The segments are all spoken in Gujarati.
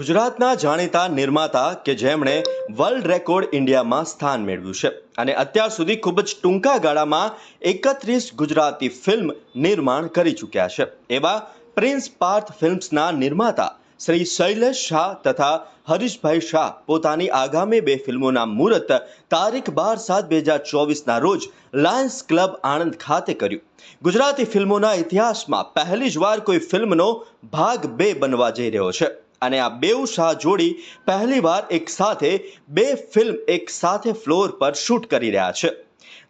ગુજરાતના જાણીતા નિર્માતા કે જેમણે વર્લ્ડ રેકોર્ડ ઇન્ડિયામાં સ્થાન મેળવ્યું છે અને અત્યાર સુધી ખૂબ જ ટૂંકા ગાળામાં 31 ગુજરાતી ફિલ્મ નિર્માણ કરી ચૂક્યા છે એવા પ્રિન્સ પાર્થ ફિલ્મ્સના નિર્માતા શ્રી શૈલેષ શાહ તથા હરીશભાઈ શાહ પોતાની આગામી 2 ફિલ્મોના મુહૂર્ત તારીખ 12/7/2024ના રોજ લાયન્સ ક્લબ આણંદ ખાતે કર્યું। ગુજરાતી ફિલ્મોના ઇતિહાસમાં પહેલી જ વાર કોઈ ફિલ્મનો ભાગ 2 બનવા જઈ રહ્યો છે અને આ બેઉ શાહ જોડી પહેલીવાર એક સાથે 2 ફિલ્મ એક સાથે ફ્લોર પર શૂટ કરી રહ્યા છે।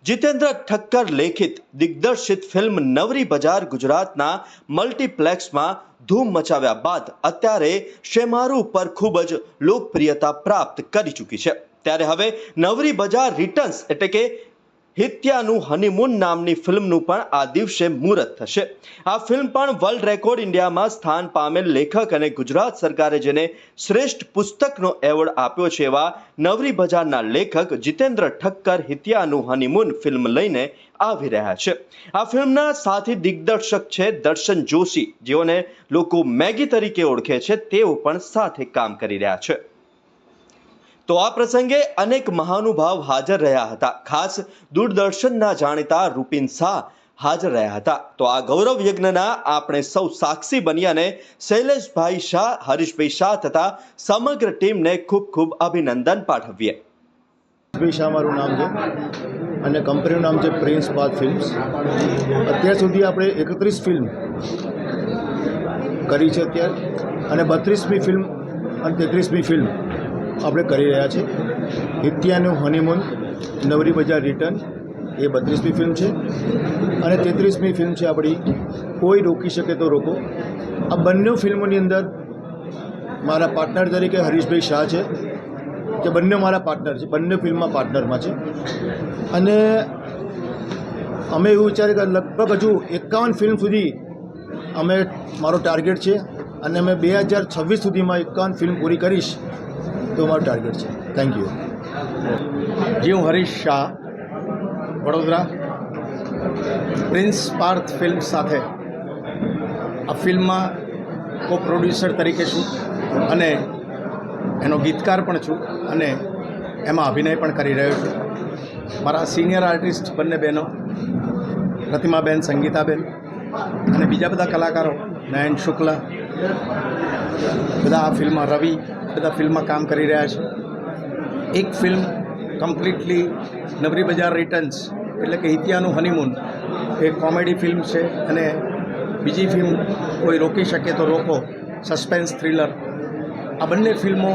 જીતેન્દ્ર ઠક્કર લેખિત દિગ્દર્શિત ફિલ્મ નવરી બજાર ગુજરાતના મલ્ટીપ્લેક્સમાં ધૂમ મચાવ્યા બાદ અત્યારે શેમારુ પર ખૂબ જ લોકપ્રિયતા પ્રાપ્ત કરી ચૂકી છે। ત્યારે હવે નવરી બજાર રિટર્ન્સ એટલે કે હિત્યાનું હનીમૂન નામની ફિલ્મનું પણ આ દિવસે મુહૂર્ત થશે। આ ફિલ્મ પણ વર્લ્ડ રેકોર્ડ ઇન્ડિયામાં સ્થાન પામેલ લેખક અને ગુજરાત સરકારે જેને શ્રેષ્ઠ પુસ્તકનો એવોર્ડ આપ્યો છે એવા નવરી બજારના લેખક જીતેન્દ્ર ઠક્કર હિત્યાનું હનીમૂન ફિલ્મ લઈને આવી રહ્યા છે। આ ફિલ્મના સાથી દિગ્દર્શક છે દર્શન જોશી, જેઓને લોકો મેગી તરીકે ઓળખે છે, તેઓ પણ સાથે કામ કરી રહ્યા છે। તો આ પ્રસંગે અનેક મહાનુભાવ હાજર રહ્યા હતા। ખાસ દૂરદર્શનના જાણીતા રૂપિન શાહ હાજર રહ્યા હતા। તો આ ગૌરવ યજ્ઞના આપણે સૌ સાક્ષી બની અને શૈલેષભાઈ શાહ, હરીશભાઈ શાહ તથા સમગ્ર ટીમને ખૂબ ખૂબ અભિનંદન પાઠવીએ। હરીશભાઈ શાહ મારું નામ છે અને કંપનીનું નામ છે પ્રિન્સ પાર્થ ફિલ્મ્સ। અત્યાર સુધી આપણે 31 ફિલ્મ કરી છે અત્યારે અને 32મી ફિલ્મ અને 33મી ફિલ્મ આપણે કરી રહ્યા છે। હિત્યાનું હનીમૂન, નવરી બજાર રિટર્ન એ 32મી ફિલ્મ છે અને 33મી ફિલ્મ છે આપણી કોઈ રોકી શકે તો રોકો। આ બંને ફિલ્મોની અંદર મારા પાર્ટનર તરીકે હરીશભાઈ શાહ છે, કે બંને મારા પાર્ટનર છે, બંને ફિલ્મમાં પાર્ટનરમાં છે અને અમે એવું વિચાર્યું કે લગભગ હજુ 51 ફિલ્મ સુધી મારો ટાર્ગેટ છે અને અમે 2026 સુધીમાં 51 ફિલ્મ પૂરી કરીશ તો મારું ટાર્ગેટ છે। Thank you. જી, હું હરીશ શાહ, વડોદરા, પ્રિન્સ પાર્થ ફિલ્મ સાથે આ ફિલ્મમાં કો પ્રોડ્યુસર તરીકે છું અને એનો ગીતકાર પણ છું અને એમાં અભિનય પણ કરી રહ્યો છું। મારા સિનિયર આર્ટિસ્ટ બંને બહેનો પ્રતિમાબેન, સંગીતાબેન અને બીજા બધા કલાકારો, નયન શુક્લા, બધા આ ફિલ્મમાં, રવિ, બધા ફિલ્મમાં કામ કરી રહ્યા છે। એક ફિલ્મ કમ્પ્લીટલી નવરી બજાર રિટર્ન્સ એટલે કે હિત્યાનું હનીમૂન એ કોમેડી ફિલ્મ છે અને બીજી ફિલ્મ કોઈ રોકી શકે તો રોકો, સસ્પેન્સ થ્રિલર। આ બંને ફિલ્મો